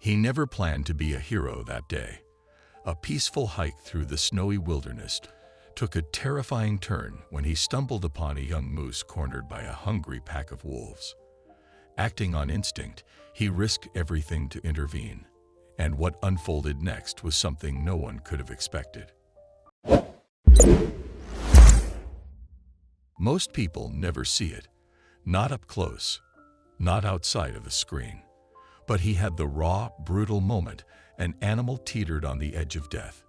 He never planned to be a hero that day. A peaceful hike through the snowy wilderness took a terrifying turn when he stumbled upon a young moose cornered by a hungry pack of wolves. Acting on instinct, he risked everything to intervene. And what unfolded next was something no one could have expected. Most people never see it, not up close, not outside of a screen. But he had the raw, brutal moment an animal teetered on the edge of death.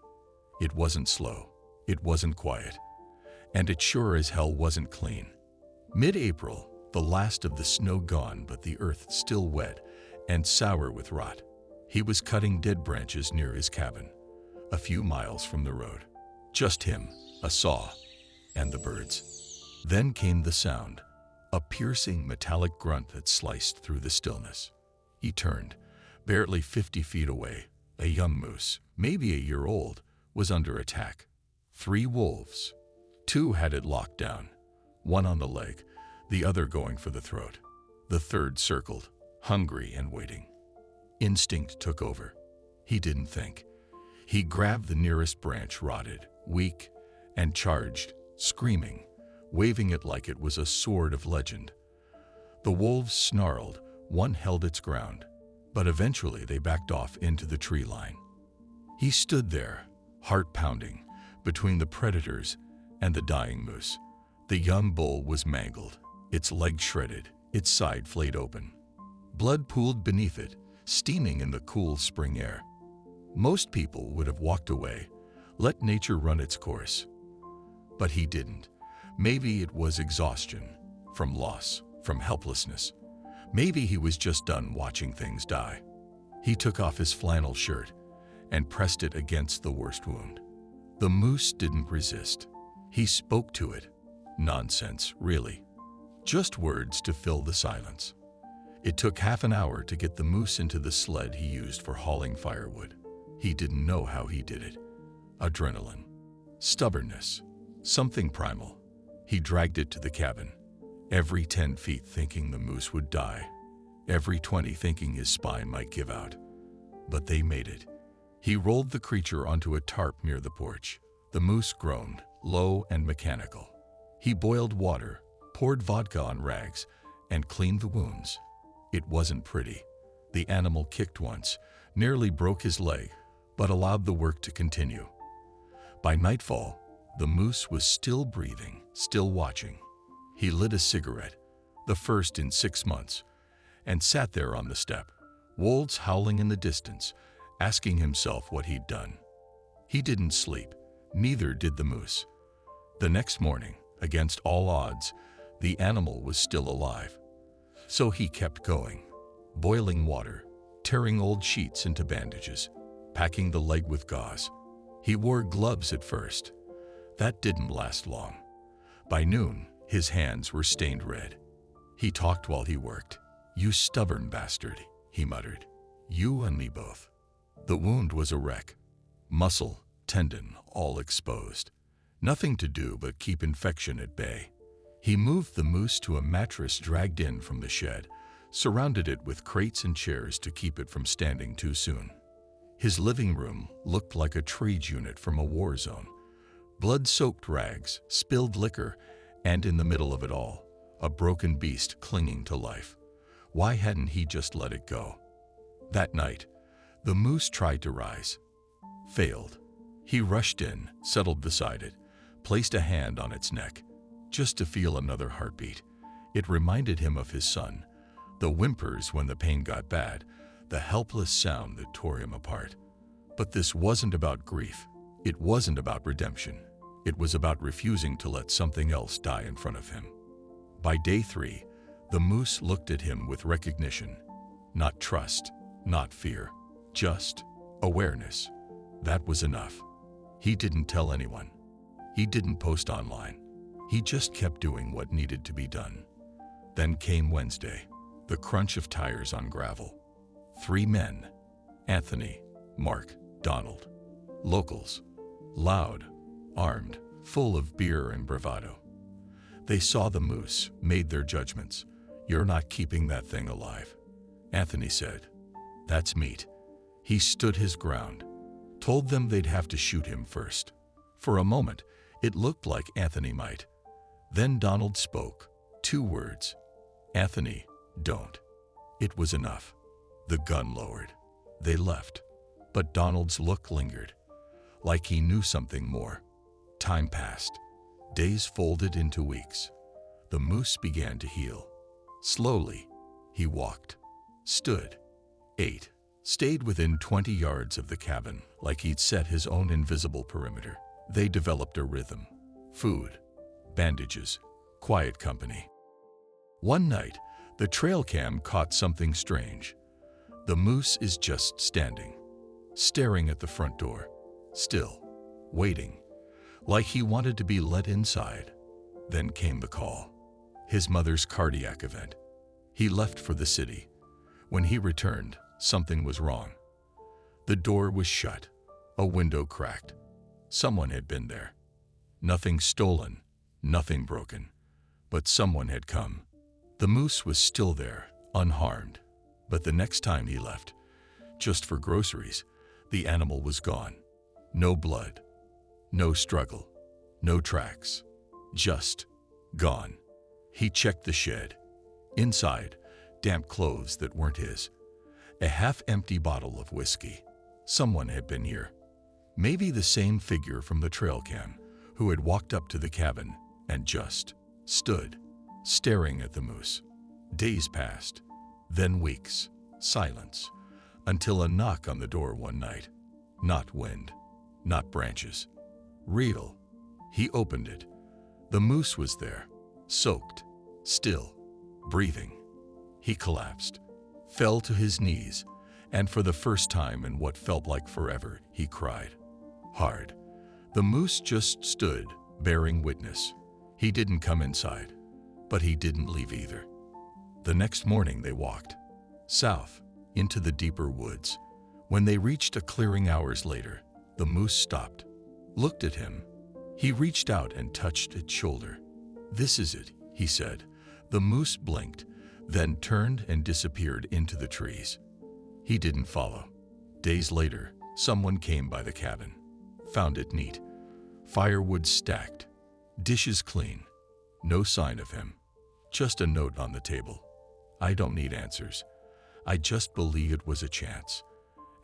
It wasn't slow, it wasn't quiet, and it sure as hell wasn't clean. Mid-April, the last of the snow gone but the earth still wet and sour with rot. He was cutting dead branches near his cabin, a few miles from the road. Just him, a saw, and the birds. Then came the sound, a piercing metallic grunt that sliced through the stillness. He turned. Barely 50 feet away, a young moose, maybe a year old, was under attack. 3 wolves. 2 had it locked down, one on the leg, the other going for the throat. The third circled, hungry and waiting. Instinct took over. He didn't think. He grabbed the nearest branch, rotted, weak, and charged, screaming, waving it like it was a sword of legend. The wolves snarled, one held its ground, but eventually they backed off into the tree line. He stood there, heart pounding, between the predators and the dying moose. The young bull was mangled, its leg shredded, its side flayed open. Blood pooled beneath it, steaming in the cool spring air. Most people would have walked away, let nature run its course. But he didn't. Maybe it was exhaustion, from loss, from helplessness. Maybe he was just done watching things die. He took off his flannel shirt and pressed it against the worst wound. The moose didn't resist. He spoke to it. Nonsense, really. Just words to fill the silence. It took half an hour to get the moose into the sled he used for hauling firewood. He didn't know how he did it. Adrenaline. Stubbornness. Something primal. He dragged it to the cabin. Every 10 feet thinking the moose would die. Every 20 thinking his spine might give out. But they made it. He rolled the creature onto a tarp near the porch. The moose groaned, low and mechanical. He boiled water, poured vodka on rags, and cleaned the wounds. It wasn't pretty. The animal kicked once, nearly broke his leg, but allowed the work to continue. By nightfall, the moose was still breathing, still watching. He lit a cigarette, the first in 6 months, and sat there on the step, wolves howling in the distance, asking himself what he'd done. He didn't sleep, neither did the moose. The next morning, against all odds, the animal was still alive. So he kept going, boiling water, tearing old sheets into bandages, packing the leg with gauze. He wore gloves at first. That didn't last long. By noon, his hands were stained red. He talked while he worked. "You stubborn bastard," he muttered. "You and me both." The wound was a wreck. Muscle, tendon, all exposed. Nothing to do but keep infection at bay. He moved the moose to a mattress dragged in from the shed, surrounded it with crates and chairs to keep it from standing too soon. His living room looked like a trade unit from a war zone. Blood-soaked rags, spilled liquor, and in the middle of it all, a broken beast clinging to life. Why hadn't he just let it go? That night, the moose tried to rise. Failed. He rushed in, settled beside it, placed a hand on its neck, just to feel another heartbeat. It reminded him of his son, the whimpers when the pain got bad, the helpless sound that tore him apart. But this wasn't about grief. It wasn't about redemption. It was about refusing to let something else die in front of him. By day 3, the moose looked at him with recognition. Not trust, not fear, just awareness. That was enough. He didn't tell anyone. He didn't post online. He just kept doing what needed to be done. Then came Wednesday, the crunch of tires on gravel. 3 men, Anthony, Mark, Donald. Locals. Loud, armed, full of beer and bravado. They saw the moose, made their judgments. "You're not keeping that thing alive." Anthony said, "That's meat." He stood his ground, told them they'd have to shoot him first. For a moment, it looked like Anthony might. Then Donald spoke. 2 words. "Anthony, don't." It was enough. The gun lowered. They left. But Donald's look lingered, like he knew something more. Time passed. Days folded into weeks. The moose began to heal. Slowly, he walked, stood, ate, stayed within 20 yards of the cabin, like he'd set his own invisible perimeter. They developed a rhythm. Food, bandages, quiet company. One night, the trail cam caught something strange. The moose is just standing, staring at the front door, still, waiting, like he wanted to be let inside. Then came the call. His mother's cardiac event. He left for the city. When he returned, something was wrong. The door was shut, a window cracked. Someone had been there. Nothing stolen, nothing broken, but someone had come. The moose was still there, unharmed. But the next time he left, just for groceries, the animal was gone. No blood, no struggle, no tracks, just gone. He checked the shed. Inside, damp clothes that weren't his. A half-empty bottle of whiskey. Someone had been here. Maybe the same figure from the trail cam who had walked up to the cabin and just stood, staring at the moose. Days passed, then weeks, silence, until a knock on the door one night. Not wind, not branches. Real. He opened it. The moose was there, soaked, still, breathing. He collapsed, fell to his knees, and for the first time in what felt like forever, he cried. Hard. The moose just stood, bearing witness. He didn't come inside, but he didn't leave either. The next morning they walked, south, into the deeper woods. When they reached a clearing hours later, the moose stopped, looked at him. He reached out and touched its shoulder. "This is it," he said. The moose blinked, then turned and disappeared into the trees. He didn't follow. Days later, someone came by the cabin, found it neat. Firewood stacked, dishes clean. No sign of him. Just a note on the table. "I don't need answers. I just believe it was a chance."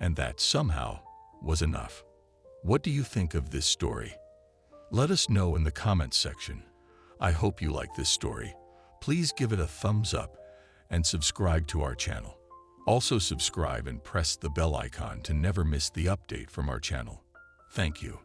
And that somehow was enough. What do you think of this story? Let us know in the comments section. I hope you like this story. Please give it a thumbs up and subscribe to our channel. Also subscribe and press the bell icon to never miss the update from our channel. Thank you.